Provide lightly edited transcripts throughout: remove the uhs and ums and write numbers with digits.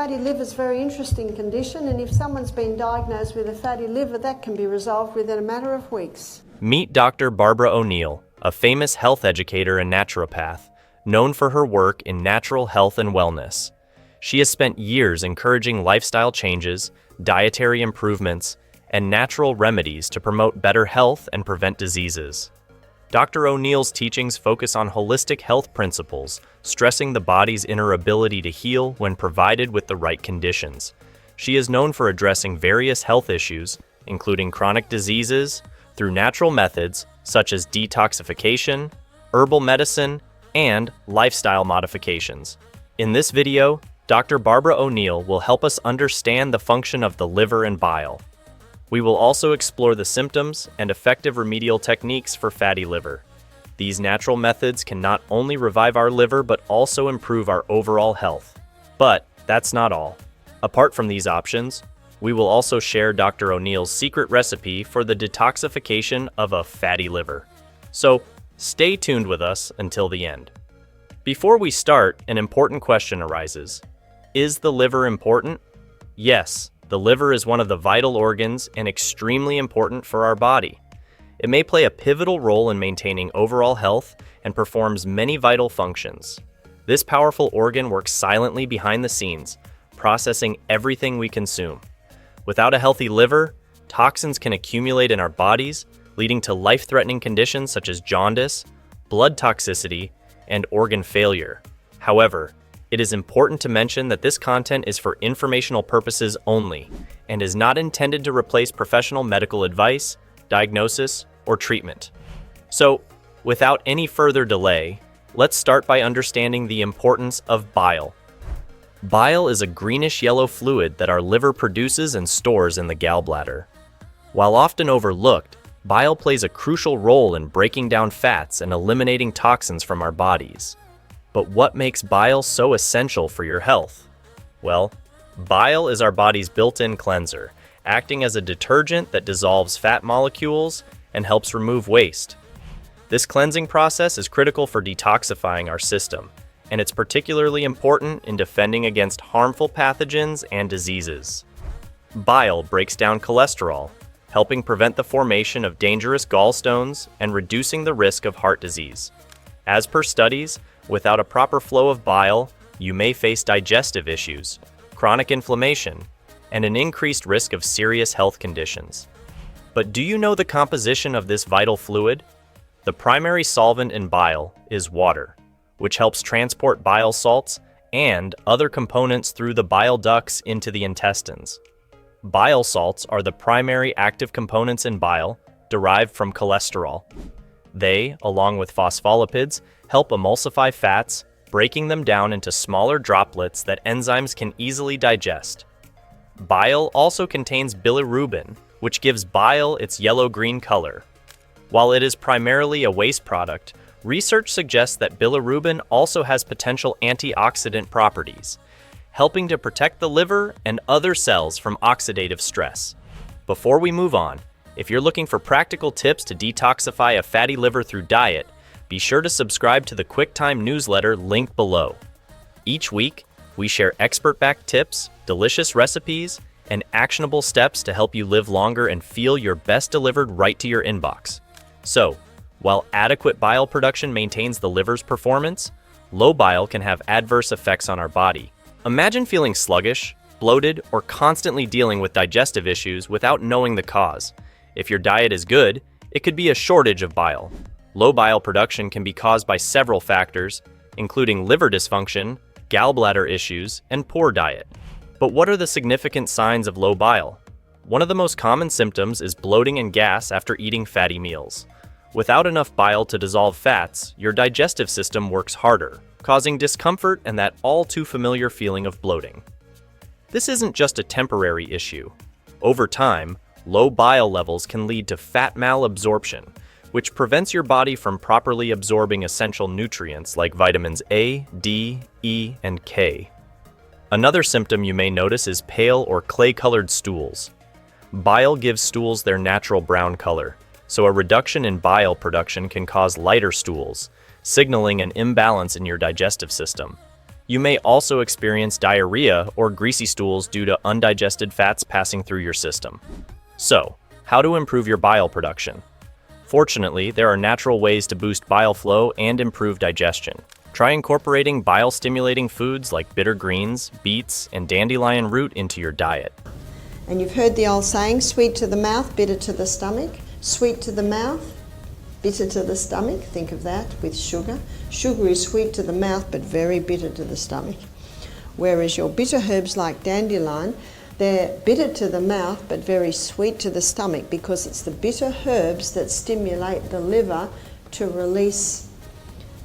Fatty liver is a very interesting condition, and if someone's been diagnosed with a fatty liver, that can be resolved within a matter of weeks. Meet Dr. Barbara O'Neill, a famous health educator and naturopath, known for her work in natural health and wellness. She has spent years encouraging lifestyle changes, dietary improvements, and natural remedies to promote better health and prevent diseases. Dr. O'Neill's teachings focus on holistic health principles, stressing the body's inner ability to heal when provided with the right conditions. She is known for addressing various health issues, including chronic diseases, through natural methods such as detoxification, herbal medicine, and lifestyle modifications. In this video, Dr. Barbara O'Neill will help us understand the function of the liver and bile. We will also explore the symptoms and effective remedial techniques for fatty liver. These natural methods can not only revive our liver but also improve our overall health. But that's not all. Apart from these options, we will also share Dr. O'Neill's secret recipe for the detoxification of a fatty liver. So, stay tuned with us until the end. Before we start, an important question arises. Is the liver important? Yes, the liver is one of the vital organs and extremely important for our body. It may play a pivotal role in maintaining overall health and performs many vital functions. This powerful organ works silently behind the scenes, processing everything we consume. Without a healthy liver, toxins can accumulate in our bodies, leading to life-threatening conditions such as jaundice, blood toxicity, and organ failure. However, it is important to mention that this content is for informational purposes only and is not intended to replace professional medical advice, diagnosis, or treatment. So, without any further delay, let's start by understanding the importance of bile. Bile is a greenish-yellow fluid that our liver produces and stores in the gallbladder. While often overlooked, bile plays a crucial role in breaking down fats and eliminating toxins from our bodies. But what makes bile so essential for your health? Well, bile is our body's built-in cleanser, acting as a detergent that dissolves fat molecules and helps remove waste. This cleansing process is critical for detoxifying our system, and it's particularly important in defending against harmful pathogens and diseases. Bile breaks down cholesterol, helping prevent the formation of dangerous gallstones and reducing the risk of heart disease. As per studies, without a proper flow of bile, you may face digestive issues, chronic inflammation, and an increased risk of serious health conditions. But do you know the composition of this vital fluid? The primary solvent in bile is water, which helps transport bile salts and other components through the bile ducts into the intestines. Bile salts are the primary active components in bile, derived from cholesterol. They, along with phospholipids, help emulsify fats, breaking them down into smaller droplets that enzymes can easily digest. Bile also contains bilirubin, which gives bile its yellow-green color. While it is primarily a waste product, research suggests that bilirubin also has potential antioxidant properties, helping to protect the liver and other cells from oxidative stress. Before we move on, if you're looking for practical tips to detoxify a fatty liver through diet, be sure to subscribe to the QuickTime newsletter linked below. Each week, we share expert-backed tips, delicious recipes, and actionable steps to help you live longer and feel your best delivered right to your inbox. So, while adequate bile production maintains the liver's performance, low bile can have adverse effects on our body. Imagine feeling sluggish, bloated, or constantly dealing with digestive issues without knowing the cause. If your diet is good, it could be a shortage of bile. Low bile production can be caused by several factors, including liver dysfunction, gallbladder issues, and poor diet. But what are the significant signs of low bile? One of the most common symptoms is bloating and gas after eating fatty meals. Without enough bile to dissolve fats, your digestive system works harder, causing discomfort and that all too familiar feeling of bloating. This isn't just a temporary issue. Over time, low bile levels can lead to fat malabsorption, which prevents your body from properly absorbing essential nutrients like vitamins A, D, E, and K. Another symptom you may notice is pale or clay-colored stools. Bile gives stools their natural brown color, so a reduction in bile production can cause lighter stools, signaling an imbalance in your digestive system. You may also experience diarrhea or greasy stools due to undigested fats passing through your system. So, how to improve your bile production? Fortunately, there are natural ways to boost bile flow and improve digestion. Try incorporating bile-stimulating foods like bitter greens, beets, and dandelion root into your diet. And you've heard the old saying, sweet to the mouth, bitter to the stomach. Sweet to the mouth, bitter to the stomach. Think of that with sugar. Sugar is sweet to the mouth but very bitter to the stomach. Whereas your bitter herbs like dandelion, they're bitter to the mouth but very sweet to the stomach, because it's the bitter herbs that stimulate the liver to release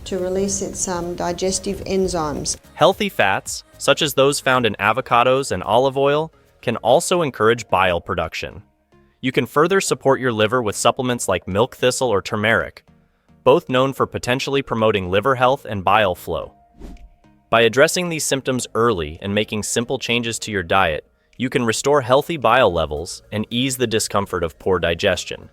its digestive enzymes. Healthy fats, such as those found in avocados and olive oil, can also encourage bile production. You can further support your liver with supplements like milk thistle or turmeric, both known for potentially promoting liver health and bile flow. By addressing these symptoms early and making simple changes to your diet, you can restore healthy bile levels and ease the discomfort of poor digestion.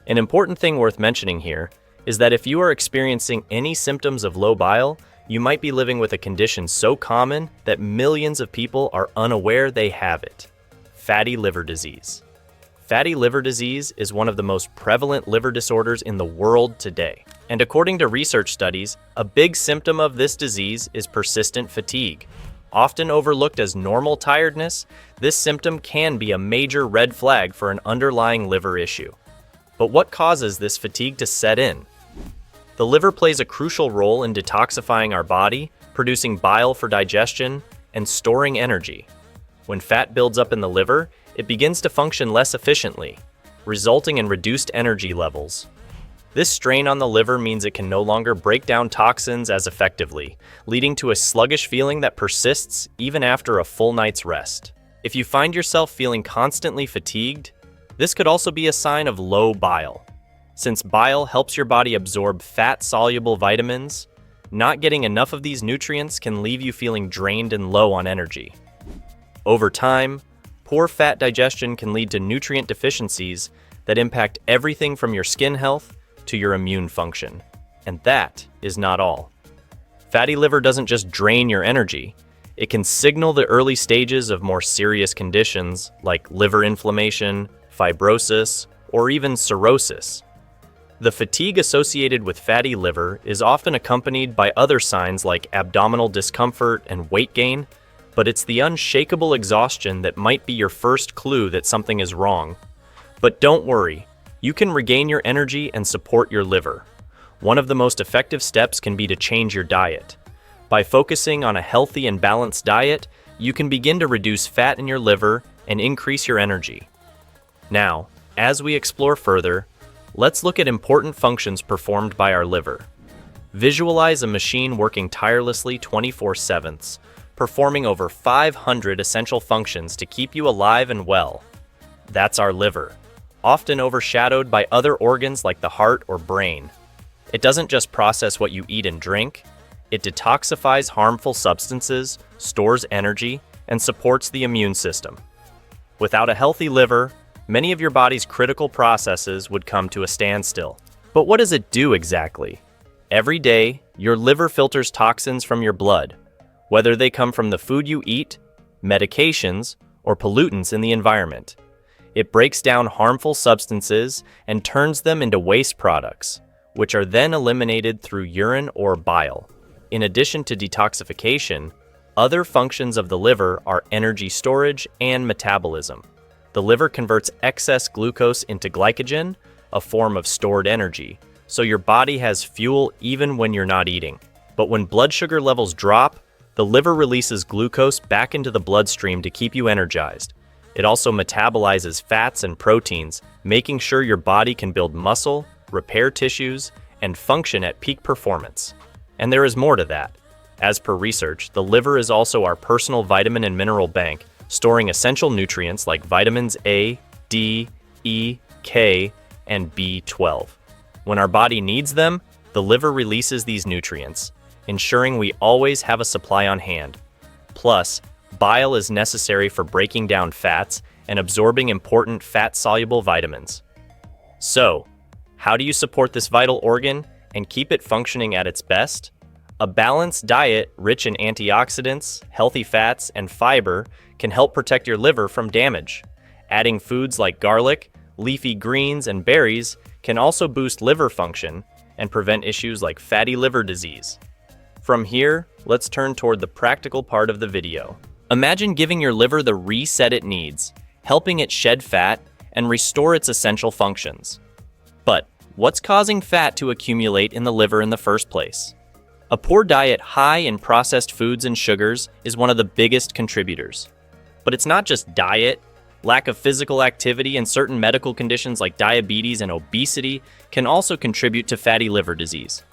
An important thing worth mentioning here is that if you are experiencing any symptoms of low bile, you might be living with a condition so common that millions of people are unaware they have it: fatty liver disease. Fatty liver disease is one of the most prevalent liver disorders in the world today. And according to research studies, a big symptom of this disease is persistent fatigue. Often overlooked as normal tiredness, this symptom can be a major red flag for an underlying liver issue. But what causes this fatigue to set in? The liver plays a crucial role in detoxifying our body, producing bile for digestion, and storing energy. When fat builds up in the liver, it begins to function less efficiently, resulting in reduced energy levels. This strain on the liver means it can no longer break down toxins as effectively, leading to a sluggish feeling that persists even after a full night's rest. If you find yourself feeling constantly fatigued, this could also be a sign of low bile. Since bile helps your body absorb fat-soluble vitamins, not getting enough of these nutrients can leave you feeling drained and low on energy. Over time, poor fat digestion can lead to nutrient deficiencies that impact everything from your skin health to your immune function. And that is not all. Fatty liver doesn't just drain your energy, it can signal the early stages of more serious conditions like liver inflammation, fibrosis, or even cirrhosis. The fatigue associated with fatty liver is often accompanied by other signs like abdominal discomfort and weight gain, but it's the unshakable exhaustion that might be your first clue that something is wrong. But don't worry, you can regain your energy and support your liver. One of the most effective steps can be to change your diet. By focusing on a healthy and balanced diet, you can begin to reduce fat in your liver and increase your energy. Now, as we explore further, let's look at important functions performed by our liver. Visualize a machine working tirelessly 24/7, performing over 500 essential functions to keep you alive and well. That's our liver, often overshadowed by other organs like the heart or brain. It doesn't just process what you eat and drink, it detoxifies harmful substances, stores energy, and supports the immune system. Without a healthy liver, many of your body's critical processes would come to a standstill. But what does it do exactly? Every day, your liver filters toxins from your blood, whether they come from the food you eat, medications, or pollutants in the environment. It breaks down harmful substances and turns them into waste products, which are then eliminated through urine or bile. In addition to detoxification, other functions of the liver are energy storage and metabolism. The liver converts excess glucose into glycogen, a form of stored energy, so your body has fuel even when you're not eating. But when blood sugar levels drop, the liver releases glucose back into the bloodstream to keep you energized. It also metabolizes fats and proteins, making sure your body can build muscle, repair tissues, and function at peak performance. And there is more to that. As per research, the liver is also our personal vitamin and mineral bank, storing essential nutrients like vitamins A, D, E, K, and B12. When our body needs them, the liver releases these nutrients, ensuring we always have a supply on hand. Plus, bile is necessary for breaking down fats and absorbing important fat-soluble vitamins. So, how do you support this vital organ and keep it functioning at its best? A balanced diet rich in antioxidants, healthy fats, and fiber can help protect your liver from damage. Adding foods like garlic, leafy greens, and berries can also boost liver function and prevent issues like fatty liver disease. From here, let's turn toward the practical part of the video. Imagine giving your liver the reset it needs, helping it shed fat and restore its essential functions. But what's causing fat to accumulate in the liver in the first place? A poor diet high in processed foods and sugars is one of the biggest contributors. But it's not just diet. Lack of physical activity and certain medical conditions like diabetes and obesity can also contribute to fatty liver disease.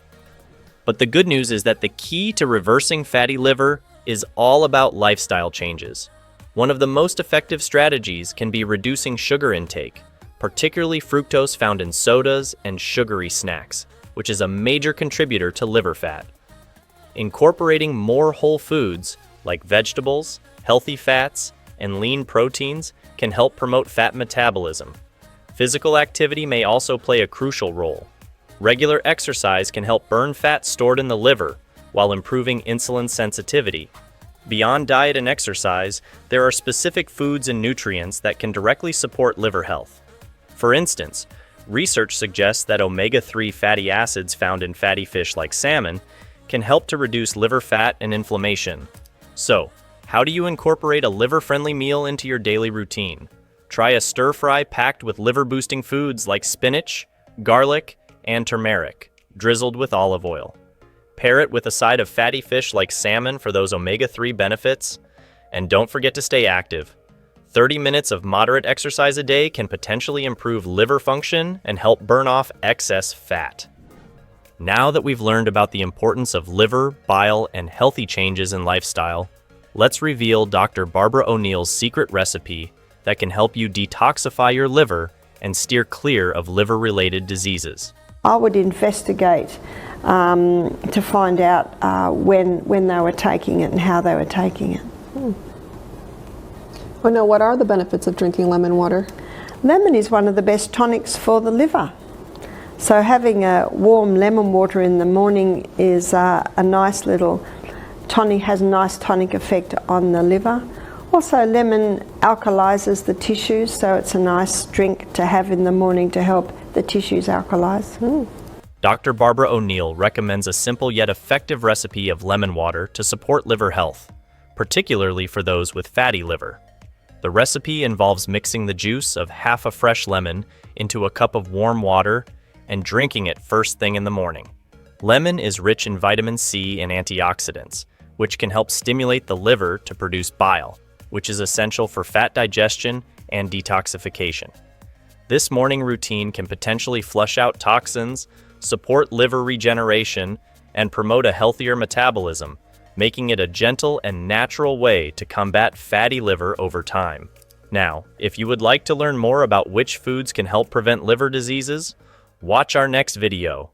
But the good news is that the key to reversing fatty liver is all about lifestyle changes. One of the most effective strategies can be reducing sugar intake, particularly fructose found in sodas and sugary snacks, which is a major contributor to liver fat. Incorporating more whole foods like vegetables, healthy fats, and lean proteins can help promote fat metabolism. Physical activity may also play a crucial role. Regular exercise can help burn fat stored in the liver while improving insulin sensitivity. Beyond diet and exercise, there are specific foods and nutrients that can directly support liver health. For instance, research suggests that omega-3 fatty acids found in fatty fish like salmon can help to reduce liver fat and inflammation. So, how do you incorporate a liver-friendly meal into your daily routine? Try a stir-fry packed with liver-boosting foods like spinach, garlic, and turmeric, drizzled with olive oil. Pair it with a side of fatty fish like salmon for those omega-3 benefits. And don't forget to stay active. 30 minutes of moderate exercise a day can potentially improve liver function and help burn off excess fat. Now that we've learned about the importance of liver, bile, and healthy changes in lifestyle, let's reveal Dr. Barbara O'Neill's secret recipe that can help you detoxify your liver and steer clear of liver-related diseases. I would investigate to find out when they were taking it and how they were taking it. Well, now, what are the benefits of drinking lemon water? Lemon is one of the best tonics for the liver. So having a warm lemon water in the morning is a nice little tonic, has a nice tonic effect on the liver. Also, lemon alkalizes the tissues, so it's a nice drink to have in the morning to help the tissues alkalize. Dr. Barbara O'Neill recommends a simple yet effective recipe of lemon water to support liver health, particularly for those with fatty liver. The recipe involves mixing the juice of half a fresh lemon into a cup of warm water and drinking it first thing in the morning. Lemon is rich in vitamin C and antioxidants, which can help stimulate the liver to produce bile, which is essential for fat digestion and detoxification. This morning routine can potentially flush out toxins, support liver regeneration, and promote a healthier metabolism, making it a gentle and natural way to combat fatty liver over time. Now, if you would like to learn more about which foods can help prevent liver diseases, watch our next video.